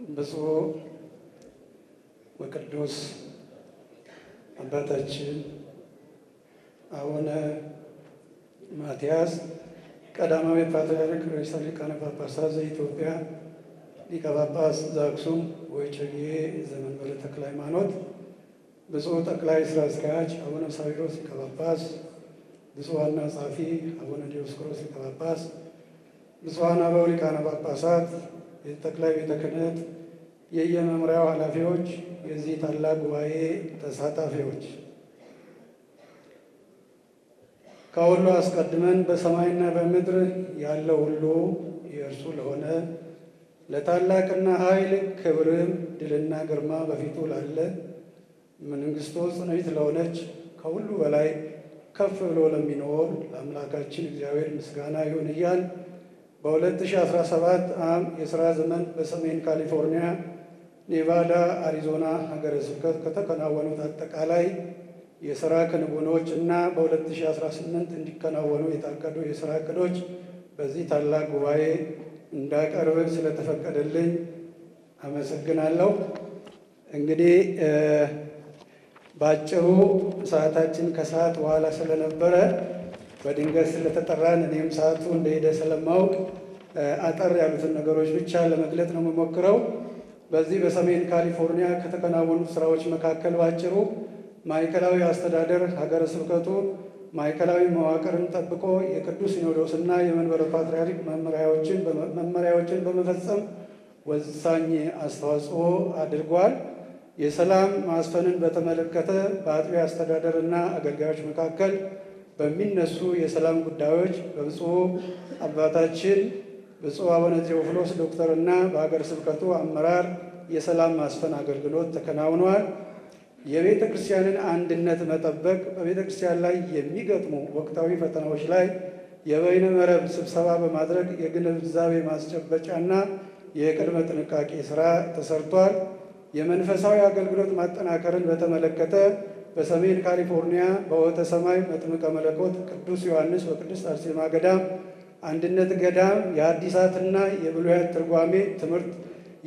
ብፁዕ ወቅዱስ አባታችን አቡነ ማትያስ ቀዳማዊ ፓትርያርክ ርዕሰ ሊቃነ ጳጳሳት ዘኢትዮጵያ ሊቀ ጳጳስ ዘአክሱም ወዕጨጌ ዘመንበረ ተክለ ሃይማኖት፣ ብፁዕ ጠቅላይ ሥራ አስኪያጅ አቡነ ሳዊሮስ ሊቀ ጳጳስ፣ ብፁዕ ዋና ጸሐፊ አቡነ ዲዮስቆሮስ ሊቀ ጳጳስ፣ ብፁዓን አበው ሊቃነ ጳጳሳት፣ የጠቅላይ ቤተ ክህነት የየመምሪያው ኃላፊዎች፣ የዚህ ታላቅ ጉባኤ ተሳታፊዎች፣ ከሁሉ አስቀድመን በሰማይና በምድር ያለው ሁሉ የእርሱ ለሆነ ለታላቅና ኃይል ክብርም ድልና ግርማ በፊቱ ላለ መንግሥቱ ጽንዕት ለሆነች ከሁሉ በላይ ከፍ ብሎ ለሚኖር ለአምላካችን እግዚአብሔር ምስጋና ይሁን እያል በ2017 የሥራ ዘመን በሰሜን ካሊፎርኒያ፣ ኔቫዳ፣ አሪዞና ሀገረ ስብከት ከተከናወኑት አጠቃላይ የሥራ ክንውኖች እና በ2018 እንዲከናወኑ የታቀዱ የሥራ ዕቅዶች በዚህ ታላቅ ጉባኤ እንዳቀርብ ስለተፈቀደልኝ አመሰግናለሁ። እንግዲህ ባጭሩ ሰዓታችን ከሰዓት በኋላ ስለነበረ በድንገት ስለተጠራን እኔም ሰዓቱ እንደሄደ ስለማውቅ አጠር ያሉትን ነገሮች ብቻ ለመግለጽ ነው የምሞክረው። በዚህ በሰሜን ካሊፎርኒያ ከተከናወኑ ስራዎች መካከል ባጭሩ ማዕከላዊ አስተዳደር ሀገረ ስብከቱ ማዕከላዊ መዋቅርን ጠብቆ የቅዱስ ሲኖዶስና የመንበረ ፓትርያርክ መመሪያዎችን በመፈጸም ወሳኝ አስተዋጽኦ አድርጓል። የሰላም ማስፈንን በተመለከተ በአጥቢያ አስተዳደርና አገልጋዮች መካከል በሚነሱ የሰላም ጉዳዮች በብፁዕ አባታችን ብፁዕ አቡነ ቴዎፍሎስ ዶክተርና በሀገረ ስብከቱ አመራር የሰላም ማስፈን አገልግሎት ተከናውኗል። የቤተ ክርስቲያንን አንድነት መጠበቅ፣ በቤተ ክርስቲያን ላይ የሚገጥሙ ወቅታዊ ፈተናዎች ላይ የበይነ መረብ ስብሰባ በማድረግ የግንዛቤ ማስጨበጫና የቅድመ ጥንቃቄ ስራ ተሰርቷል። የመንፈሳዊ አገልግሎት ማጠናከርን በተመለከተ በሰሜን ካሊፎርኒያ በወተ ሰማይ መጥምቀ መለኮት ቅዱስ ዮሐንስ በቅድስት አርሴማ ገዳም አንድነት ገዳም የአዲሳትና የብሉያት ትርጓሜ ትምህርት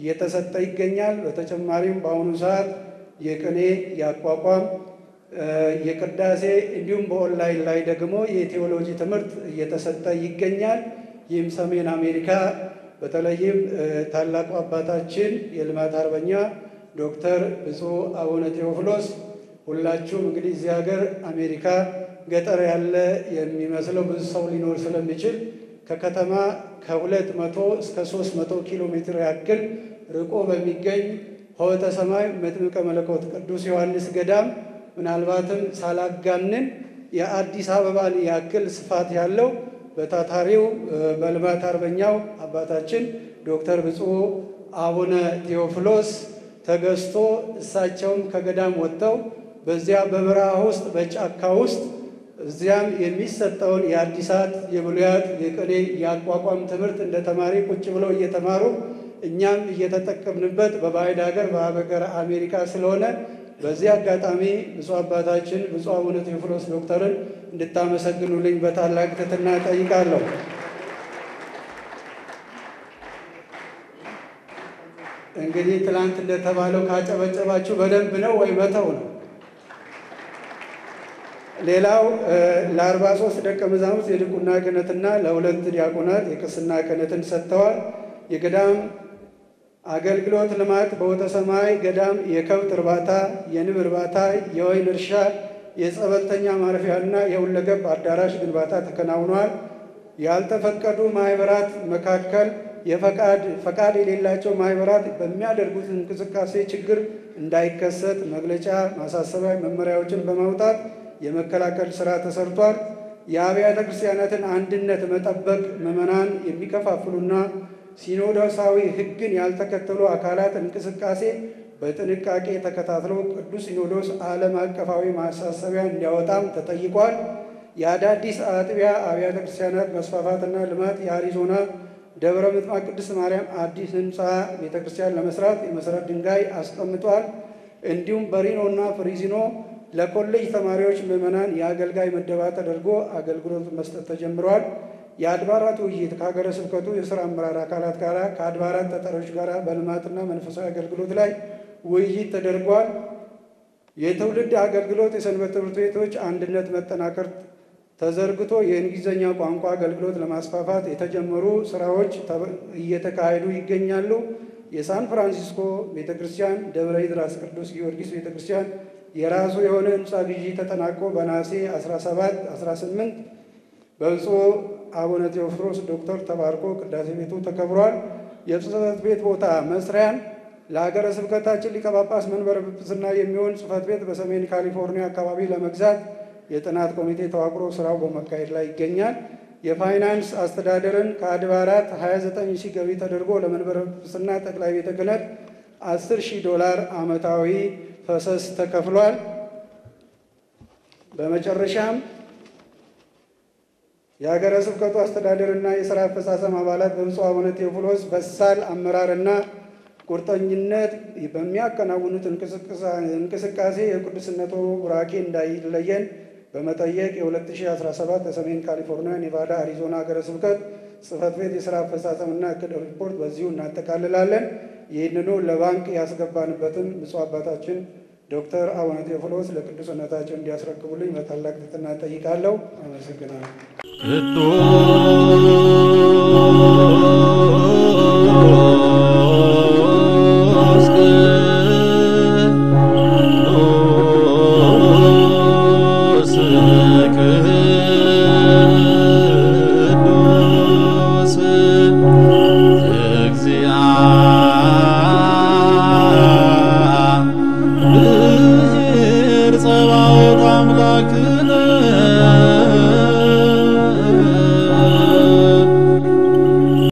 እየተሰጠ ይገኛል። በተጨማሪም በአሁኑ ሰዓት የቅኔ፣ የአቋቋም፣ የቅዳሴ እንዲሁም በኦንላይን ላይ ደግሞ የቴዎሎጂ ትምህርት እየተሰጠ ይገኛል። ይህም ሰሜን አሜሪካ በተለይም ታላቁ አባታችን የልማት አርበኛ ዶክተር ብፁዕ አቡነ ቴዎፍሎስ ሁላችሁም እንግዲህ እዚህ ሀገር አሜሪካ ገጠር ያለ የሚመስለው ብዙ ሰው ሊኖር ስለሚችል ከከተማ ከ200 እስከ 300 ኪሎ ሜትር ያክል ርቆ በሚገኝ ሆተ ሰማይ መጥምቀ መለኮት ቅዱስ ዮሐንስ ገዳም ምናልባትም ሳላጋንን የአዲስ አበባን ያክል ስፋት ያለው በታታሪው በልማት አርበኛው አባታችን ዶክተር ብፁዕ አቡነ ቴዎፍሎስ ተገዝቶ እሳቸውም ከገዳም ወጥተው በዚያ በበረሃ ውስጥ በጫካ ውስጥ እዚያም የሚሰጠውን የአዲሳት፣ የብሉያት፣ የቅኔ፣ የአቋቋም ትምህርት እንደ ተማሪ ቁጭ ብለው እየተማሩ እኛም እየተጠቀምንበት በባዕድ ሀገር በሀገረ አሜሪካ ስለሆነ በዚህ አጋጣሚ ብፁዕ አባታችን ብፁዕ አቡነ ቴዎፍሎስ ዶክተርን እንድታመሰግኑልኝ በታላቅ ትሕትና ጠይቃለሁ። እንግዲህ ትላንት እንደተባለው ካጨበጨባችሁ በደንብ ነው ወይ መተው ነው? ሌላው ለ43 ደቀ መዛሙርት የዲቁና ክህነትና ለ2 ዲያቆናት የቅስና ክህነትን ሰጥተዋል። የገዳም አገልግሎት ልማት በወተ ሰማይ ገዳም የከብት እርባታ፣ የንብ እርባታ፣ የወይን እርሻ፣ የጸበልተኛ ማረፊያና የሁለገብ አዳራሽ ግንባታ ተከናውኗል። ያልተፈቀዱ ማህበራት መካከል ፈቃድ የሌላቸው ማህበራት በሚያደርጉት እንቅስቃሴ ችግር እንዳይከሰት መግለጫ፣ ማሳሰቢያ፣ መመሪያዎችን በማውጣት የመከላከል ስራ ተሰርቷል። የአብያተ ክርስቲያናትን አንድነት መጠበቅ ምዕመናን የሚከፋፍሉና ሲኖዶሳዊ ሕግን ያልተከተሉ አካላት እንቅስቃሴ በጥንቃቄ ተከታትሎ ቅዱስ ሲኖዶስ ዓለም አቀፋዊ ማሳሰቢያ እንዲያወጣም ተጠይቋል። የአዳዲስ አጥቢያ አብያተ ክርስቲያናት መስፋፋትና ልማት የአሪዞና ደብረ ምጥማቅ ቅድስት ማርያም አዲስ ህንፃ ቤተ ክርስቲያን ለመስራት የመሰረት ድንጋይ አስቀምጧል። እንዲሁም በሪኖ እና ፍሪዚኖ ለኮሌጅ ተማሪዎች ምዕመናን የአገልጋይ ምደባ ተደርጎ አገልግሎት መስጠት ተጀምረዋል። የአድባራት ውይይት ከሀገረ ስብከቱ የሥራ አመራር አካላት ጋር ከአድባራት ተጠሪዎች ጋር በልማትና መንፈሳዊ አገልግሎት ላይ ውይይት ተደርጓል። የትውልድ አገልግሎት የሰንበት ትምህርት ቤቶች አንድነት መጠናከር ተዘርግቶ የእንግሊዝኛ ቋንቋ አገልግሎት ለማስፋፋት የተጀመሩ ስራዎች እየተካሄዱ ይገኛሉ። የሳን ፍራንሲስኮ ቤተክርስቲያን ደብረ ይድራስ ቅዱስ ጊዮርጊስ ቤተክርስቲያን የራሱ የሆነ ህንፃ ግዢ ተጠናቆ በነሐሴ 17 18 በብፁዕ አቡነ ቴዎፍሎስ ዶክተር ተባርኮ ቅዳሴ ቤቱ ተከብሯል። የጽሕፈት ቤት ቦታ መስሪያን ለሀገረ ስብከታችን ሊቀ ጳጳስ መንበረ ጵጵስና የሚሆን ጽሕፈት ቤት በሰሜን ካሊፎርኒያ አካባቢ ለመግዛት የጥናት ኮሚቴ ተዋቅሮ ስራው በመካሄድ ላይ ይገኛል። የፋይናንስ አስተዳደርን ከአድባራት 29,000 ገቢ ተደርጎ ለመንበረ ጵጵስና ጠቅላይ ቤተ ክህነት $10,000 ዓመታዊ ፈሰስ ተከፍሏል። በመጨረሻም የሀገረ ስብከቱ አስተዳደርና የሥራ አፈጻጸም አባላት በብፁዕ አቡነ ቴዎፍሎስ በሳል አመራርና ቁርጠኝነት በሚያከናውኑት እንቅስቃሴ የቅዱስነቱ ቡራኬ እንዳይለየን በመጠየቅ የ2017 የሰሜን ካሊፎርኒያ፣ ኔቫዳ፣ አሪዞና ሀገረ ስብከት ጽሕፈት ቤት የሥራ አፈጻጸምና እቅድ ሪፖርት በዚሁ እናጠቃልላለን። ይህንኑ ለባንክ ያስገባንበትን ብፁዕ አባታችን ዶክተር አቡነ ቴዎፍሎስ ለቅዱስነታቸው እንዲያስረክቡልኝ በታላቅ ትሕትና እጠይቃለሁ። አመሰግናለሁ። ጸባኦት አምላክነ